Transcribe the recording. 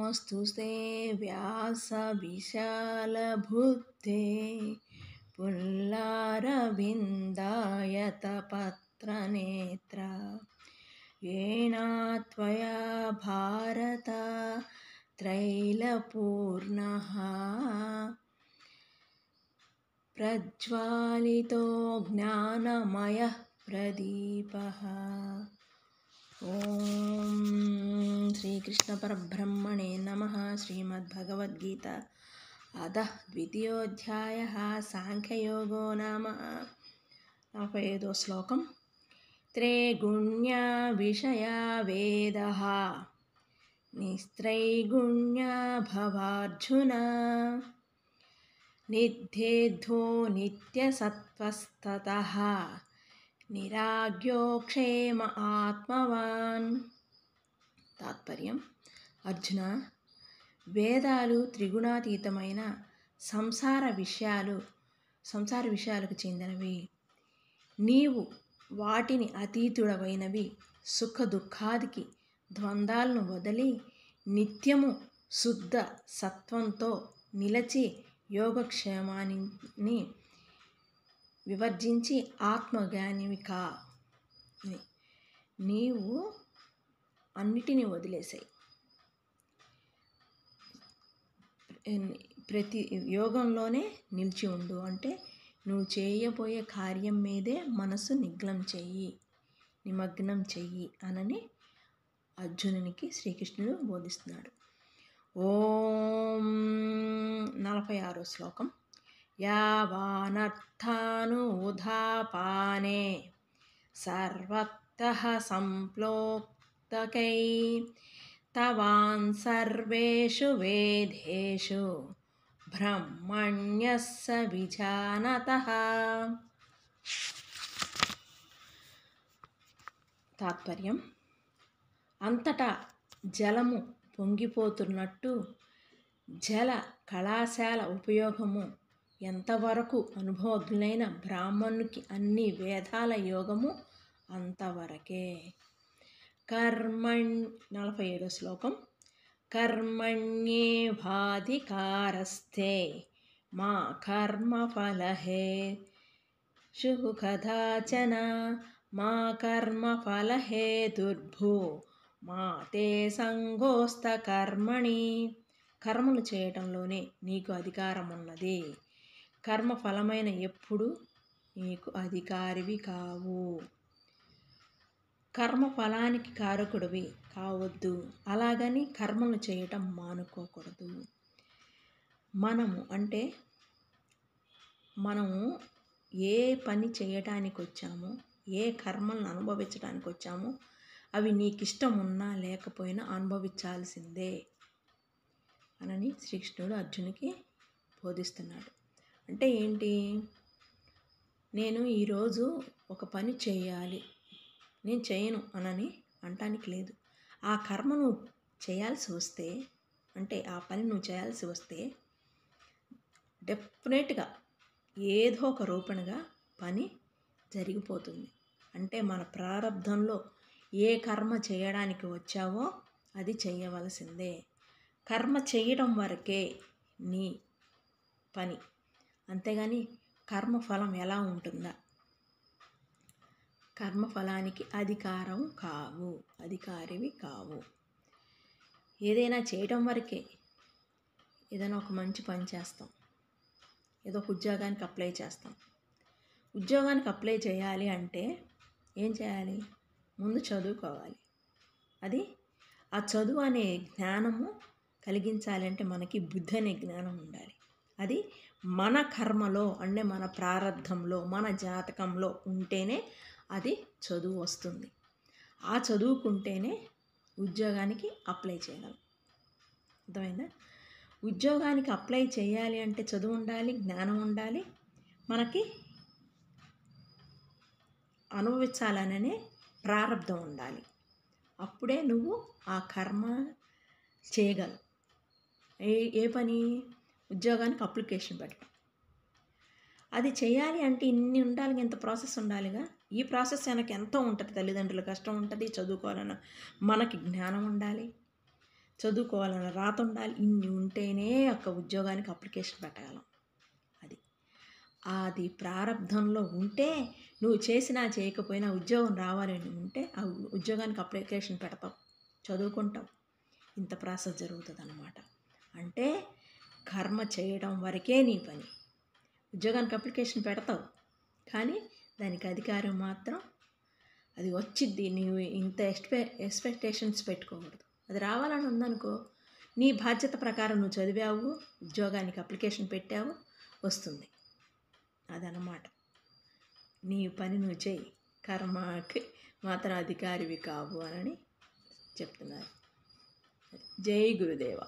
नमोऽस्तुते व्यासविशालबुद्धे पुल्लारविन्दायतपत्रनेत्र येन त्वया भारत त्रैलपूर्णः प्रज्वालितो ज्ञानमयः प्रदीपः। ओम श्रीकृष्ण परब्रह्मणे नमः। श्रीमद्भगवद्गीता अतः द्वितीयोऽध्यायः सांख्ययोगो नाम 45 श्लोकम्। त्रैगुण्या विषया वेदः निस्त्रैगुण्या भवार्जुन निध्येद्धो नित्यसत्त्वस्ततः निराग्यो क्षेम ఆత్మవాన్। తాత్పర్యం: అర్జున, వేదాలు త్రిగుణాతీతమైన సంసార విషయాలకు చెందినవి. నీవు వాటిని అతీతుడవైనవి. సుఖ దుఃఖాదికి ద్వంద్వాలను వదిలి నిత్యము శుద్ధ సత్వంతో నిలచి యోగక్షేమాన్ని వివర్జించి ఆత్మజ్ఞానివి కా. నీవు అన్నిటినీ వదిలేసాయి. ప్రతి యోగంలోనే నిలిచి ఉండు అంటే నువ్వు చేయబోయే కార్యం మీదే మనసు నిమగ్నం చెయ్యి అనని అర్జునునికి శ్రీకృష్ణుడు బోధిస్తున్నాడు. ఓం 46 శ్లోకం. యావానర్థానుదాపానే సర్వతః సంప్లోక్తకై తవాన్ సర్వేషు వేదేషు బ్రహ్మణ్యస్స విజానతః. తాత్పర్యం: అంతటా జలము పొంగిపోతున్నట్టు జల కళాశాల ఉపయోగము ఎంతవరకు అనుభవజ్ఞులైన బ్రాహ్మణునికి అన్ని వేదాల యోగము అంతవరకే. 47 శ్లోకం. కర్మణ్యేవాధికారస్తే మా కర్మఫలహేషు కదాచన మా కర్మఫలహేతుర్భూ మా తే సంగోస్త కర్మణి. కర్మలు చేయటంలోనే నీకు అధికారం ఉన్నది. కర్మఫలమైన ఎప్పుడు నీకు అధికారివి కావు. కర్మఫలానికి కారకుడివి కావద్దు. అలాగని కర్మలు చేయటం మానుకోకూడదు. మనము ఏ పని చేయటానికి వచ్చామో, ఏ కర్మలను అనుభవించడానికి వచ్చామో అవి నీకు ఇష్టం ఉన్నా లేకపోయినా అనుభవించాల్సిందే అనని శ్రీకృష్ణుడు అర్జునికి బోధిస్తున్నాడు. అంటే ఏంటి? నేను ఈరోజు ఒక పని చేయాలి, నేను చేయను అనని అంటానికి లేదు. ఆ కర్మ నువ్వు చేయాల్సి వస్తే, అంటే ఆ పని నువ్వు చేయాల్సి వస్తే డెఫినెట్గా ఏదో ఒక రూపంగా పని జరిగిపోతుంది. అంటే మన ప్రారంధంలో ఏ కర్మ చేయడానికి వచ్చావో అది చేయవలసిందే. కర్మ చేయడం వరకే నీ పని, అంతేగాని కర్మఫలం ఎలా ఉంటుందా? కర్మఫలానికి అధికారివి కావు. ఏదైనా చేయడం వరకే. ఏదైనా ఒక మంచి పని చేస్తాం, ఏదో ఒక ఉద్యోగానికి అప్లై చేస్తాం. ఉద్యోగానికి అప్లై చేయాలి అంటే ఏం చేయాలి? ముందు చదువుకోవాలి. ఆ చదువు అనే జ్ఞానము కలిగించాలి అంటే మనకి బుద్ధి అనే జ్ఞానం ఉండాలి. అది మన కర్మలో అంటే మన ప్రారంధంలో మన జాతకంలో ఉంటేనే అది చదువు వస్తుంది. ఆ చదువుకుంటేనే ఉద్యోగానికి అప్లై చేయగలం. అర్థమైందా? ఉద్యోగానికి అప్లై చేయాలి అంటే చదువు ఉండాలి, జ్ఞానం ఉండాలి, మనకి అనుభవించాలనే ప్రారంధం ఉండాలి. అప్పుడే నువ్వు ఆ కర్మ చేయగలవు. ఏ పని? ఉద్యోగానికి అప్లికేషన్ పెట్టడం. అది చేయాలి అంటే ఇన్ని ఉండాలి, ఇంత ప్రాసెస్ ఉండాలిగా. ఈ ప్రాసెస్ వెనక ఎంతో ఉంటుంది. తల్లిదండ్రుల కష్టం ఉంటుంది, చదువుకోవాలన్న మనకి జ్ఞానం ఉండాలి. చదువుకోవాలన్న రాత ఉండాలి. ఇన్ని ఉంటేనే ఒక ఉద్యోగానికి అప్లికేషన్ పెట్టగలం. అది ప్రారంధంలో ఉంటే నువ్వు చేసినా చేయకపోయినా ఉద్యోగం రావాలని ఉంటే ఆ ఉద్యోగానికి అప్లికేషన్ పెడతావు, చదువుకుంటావు. ఇంత ప్రాసెస్ జరుగుతుంది అన్నమాట. అంటే కర్మ చేయడం వరకే నీ పని. ఉద్యోగానికి అప్లికేషన్ పెడతావు, కానీ దానికి అధికారం మాత్రం అది వచ్చిద్ది. నీవు ఇంత ఎక్స్పెక్టేషన్స్ పెట్టుకోకూడదు. అది రావాలని ఉందనుకో, నీ బాధ్యత ప్రకారం నువ్వు చదివావు, ఉద్యోగానికి అప్లికేషన్ పెట్టావు, వస్తుంది. అదనమాట. నీ పని నువ్వు చెయ్యి, కర్మకి మాత్రం అధికారివి కావు అని చెప్తున్నారు. జై గురుదేవ.